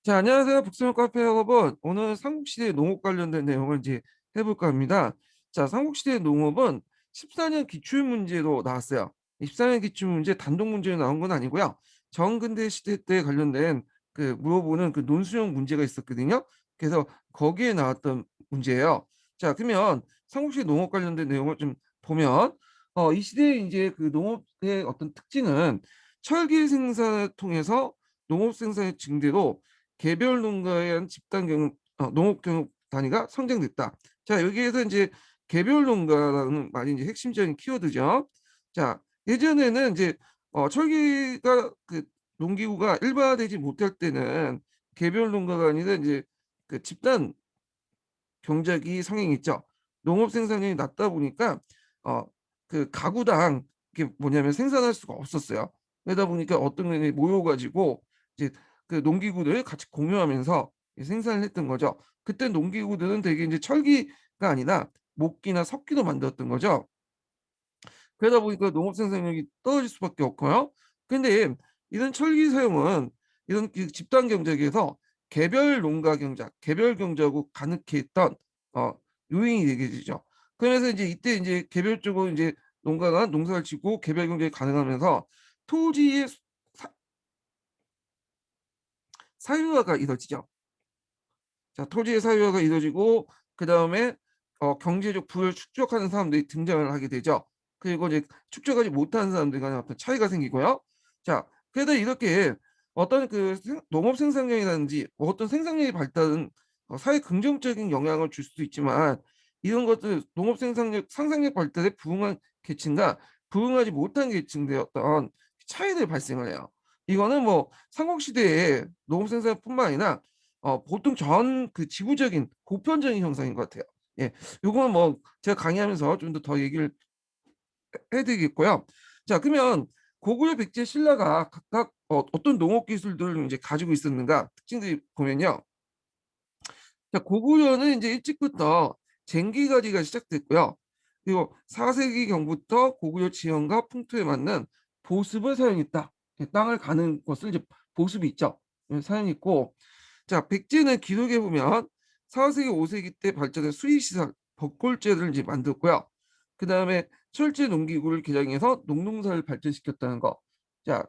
자, 안녕하세요. 북스형 카페 여러분. 오늘 삼국시대 농업 관련된 내용을 이제 해볼까 합니다. 자, 삼국시대 농업은 14년 기출문제로 나왔어요. 14년 기출문제 단독 문제로 나온 건 아니고요. 정근대 시대 때 관련된 그 물어보는 그 논술형 문제가 있었거든요. 그래서 거기에 나왔던 문제예요. 자, 그러면 삼국시대 농업 관련된 내용을 좀 보면 이 시대에 이제 그 농업의 어떤 특징은 철기 생산을 통해서 농업 생산의 증대로 개별 농가에 의한 집단 경영, 농업 경영 단위가 성장됐다. 자, 여기에서 이제 개별 농가라는 말이 이제 핵심적인 키워드죠. 자, 예전에는 이제 철기가 그 농기구가 일반화되지 못할 때는 개별 농가가 아니라 이제 그 집단 경작이 성행했죠. 농업 생산량이 낮다 보니까 어, 그 가구당 이게 뭐냐면 생산할 수가 없었어요. 그러다 보니까 어떤 애들이 모여가지고 이제 그 농기구를 같이 공유하면서 생산을 했던 거죠. 그때 농기구들은 되게 이제 철기가 아니라 목기나 석기로 만들었던 거죠. 그러다 보니까 농업 생산력이 떨어질 수밖에 없고요. 근데 이런 철기 사용은 이런 그 집단 경작에서 개별 농가 경작, 개별 경작으로 가능했던 어, 요인이 되게 되죠. 그래서 이제 이때 이제 개별적으로 이제 농가가 농사를 짓고 개별 경작이 가능하면서 토지의 사, 사유화가 이루어지죠. 자, 토지의 사유화가 이루어지고 그 다음에 경제적 부를 축적하는 사람들이 등장을 하게 되죠. 그리고 이제 축적하지 못하는 사람들 간에 어떤 차이가 생기고요. 자, 그래도 이렇게 어떤 그 농업 생산량이라든지 뭐 어떤 생산량의 발달은 사회 긍정적인 영향을 줄 수도 있지만 이런 것들 농업 생산력 상상력 발달에 부응한 계층과 부응하지 못한 계층들의 어떤 차이들 발생을 해요. 이거는 뭐 삼국시대의 농업 생산뿐만 아니라 보통 전 그 지구적인 보편적인 현상인 것 같아요. 예, 요거는 뭐 제가 강의하면서 좀 더 얘기를 해드리겠고요. 자, 그러면 고구려, 백제, 신라가 각각 어떤 농업 기술들을 이제 가지고 있었는가 특징들이 보면요. 자, 고구려는 이제 일찍부터 쟁기가지가 시작됐고요. 그리고 4세기 경부터 고구려 지형과 풍토에 맞는 보습을 사용했다. 땅을 가는 것을 이제 보습이 있죠. 사용했고, 자, 백제는 기록에 보면 4세기, 5세기 때 발전한 수의시설, 벚골제를 이제 만들었고요. 그 다음에 철제 농기구를 개량해서 농농사를 발전시켰다는 거. 자,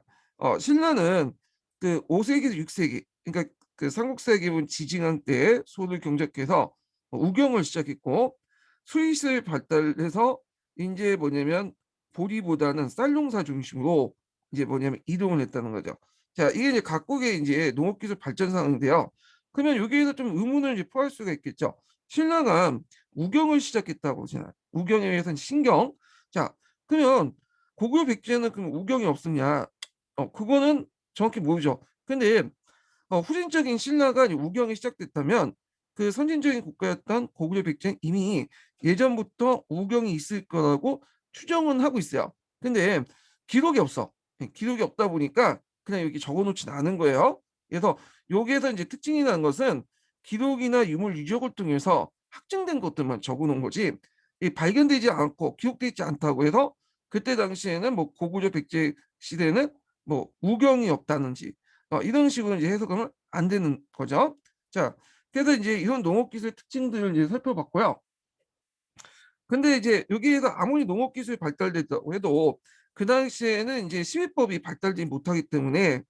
신라는 그 5세기에서 6세기, 그러니까 그 삼국사 기본 지징한 때 소를 경작해서 우경을 시작했고 수의시설 발달해서 이제 뭐냐면 보리보다는 쌀농사 중심으로 이제 뭐냐면 이동을 했다는 거죠. 자, 이게 이제 각국의 이제 농업기술 발전상인데요. 그러면 여기에서 좀 의문을 이제 포할 수가 있겠죠. 신라가 우경을 시작했다고 하잖아요. 우경에 의해서는 신경. 자, 그러면 고구려 백제는 그럼 우경이 없었냐? 그거는 정확히 모르죠. 근데 후진적인 신라가 우경이 시작됐다면 그 선진적인 국가였던 고구려 백제는 이미 예전부터 우경이 있을 거라고 추정은 하고 있어요. 근데 기록이 없어. 기록이 없다 보니까 그냥 여기 적어놓진 않은 거예요. 그래서 여기에서 이제 특징이 나는 것은 기록이나 유물 유적을 통해서 확정된 것들만 적어놓은 거지 발견되지 않고 기록되지 않다고 해서 그때 당시에는 뭐 고구려 백제 시대는 뭐 우경이 없다는지 이런 식으로 이제 해석하면 안 되는 거죠. 자, 그래서 이제 이런 농업기술 특징들을 이제 살펴봤고요. 근데 이제 여기에서 아무리 농업기술이 발달됐다고 해도 그 당시에는 이제 시민법이 발달되지 못하기 때문에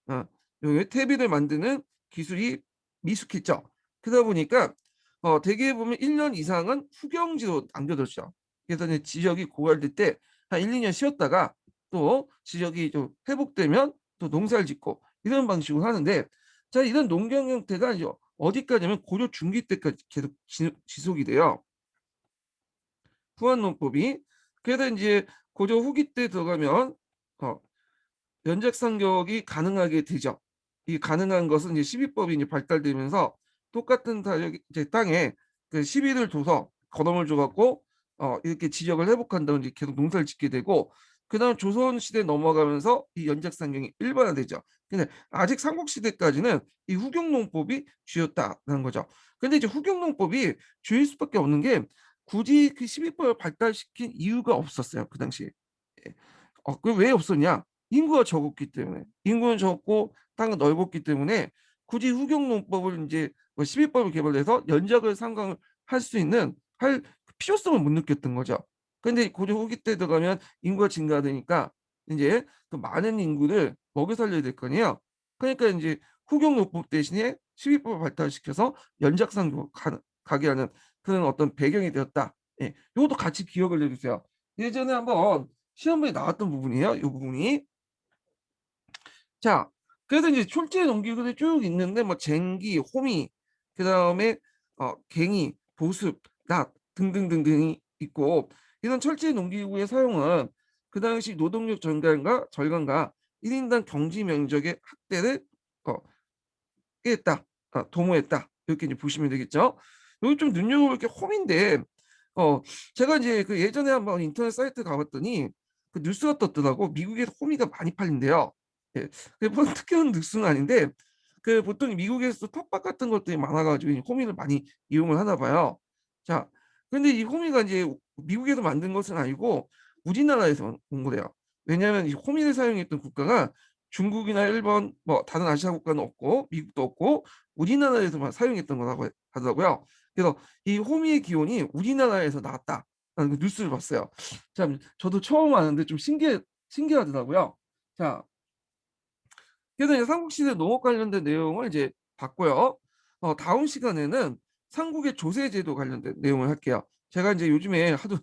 어, 요 퇴비를 만드는 기술이 미숙했죠. 그러다 보니까 대개 보면 1년 이상은 후경지로 남겨뒀죠. 그래서 이제 지역이 고갈될 때 한 1, 2년 쉬었다가 또 지역이 좀 회복되면 또 농사를 짓고 이런 방식으로 하는데 자, 이런 농경 형태가 이제 어디까지냐면 고려 중기 때까지 계속 지속이 돼요. 후한농법이. 그래서 이제 고려 후기 때 들어가면 어, 연작 상격이 가능하게 되죠. 이 가능한 것은 이제 시비법이 이제 발달되면서 똑같은 다역 이제 땅에 그 시비를 둬서 거름을 줘갖고 이렇게 지역을 회복한 다음 이제 계속 농사를 짓게 되고 그다음 조선 시대 넘어가면서 이 연작 상경이 일반화되죠. 근데 아직 삼국 시대까지는 이 후경농법이 주였다는 거죠. 근데 이제 후경농법이 주일 수밖에 없는 게 굳이 그 시비법을 발달시킨 이유가 없었어요 그 당시에. 예. 그왜 없었냐? 인구가 적었기 때문에 인구는 적고 땅은 넓었기 때문에 굳이 후경농법을 이제 뭐 12법을 개발해서 연작을 상강을 할 수 있는 할 필요성을 못 느꼈던 거죠. 근데 고려 후기 때 들어가면 인구가 증가되니까 이제 또 많은 인구를 먹여 살려야 될 거 아니에요. 그러니까 이제 후경농법 대신에 12법을 발달시켜서 연작상으로 가게 하는 그런 어떤 배경이 되었다. 예, 이것도 같이 기억을 해주세요. 예전에 한번 시험에 나왔던 부분이에요. 이 부분이. 자, 그래서 이제 출제 농기구들이 쭉 있는데 뭐 쟁기, 호미, 그다음에 갱이, 보습, 낫 등등등등이 있고 이런 철제 농기구의 사용은 그 당시 노동력 절감과 1인당 경지 면적의 확대를 어, 했다, 도모했다 이렇게 이제 보시면 되겠죠. 여기 좀 눈여겨볼 게 홈인데 어 제가 이제 그 예전에 한번 인터넷 사이트 가봤더니 그 뉴스가 떴더라고. 미국에서 호미가 많이 팔린대요. 예, 뭐 특별한 뉴스는 아닌데 그 보통 미국에서 텃밭 같은 것들이 많아가지고 이 호미를 많이 이용을 하나 봐요. 자, 근데 이 호미가 이제 미국에서 만든 것은 아니고 우리나라에서 온 거래요. 왜냐하면 이 호미를 사용했던 국가가 중국이나 일본 뭐 다른 아시아 국가는 없고 미국도 없고 우리나라에서만 사용했던 거라고 하더라고요. 그래서 이 호미의 기원이 우리나라에서 나왔다라는 그 뉴스를 봤어요. 참 저도 처음 아는데 좀 신기하더라고요. 자, 그래서 이제 삼국시대 농업 관련된 내용을 이제 봤고요. 다음 시간에는 삼국의 조세제도 관련된 내용을 할게요. 제가 이제 요즘에 하도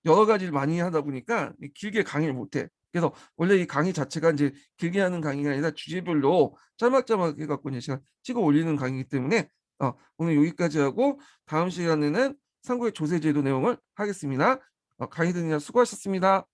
여러 가지를 많이 하다 보니까 길게 강의를 못해. 그래서 원래 이 강의 자체가 이제 길게 하는 강의가 아니라 주제별로 짤막짤막 해갖고 이제 제가 찍어 올리는 강의이기 때문에 오늘 여기까지 하고 다음 시간에는 삼국의 조세제도 내용을 하겠습니다. 강의 듣느라 수고하셨습니다.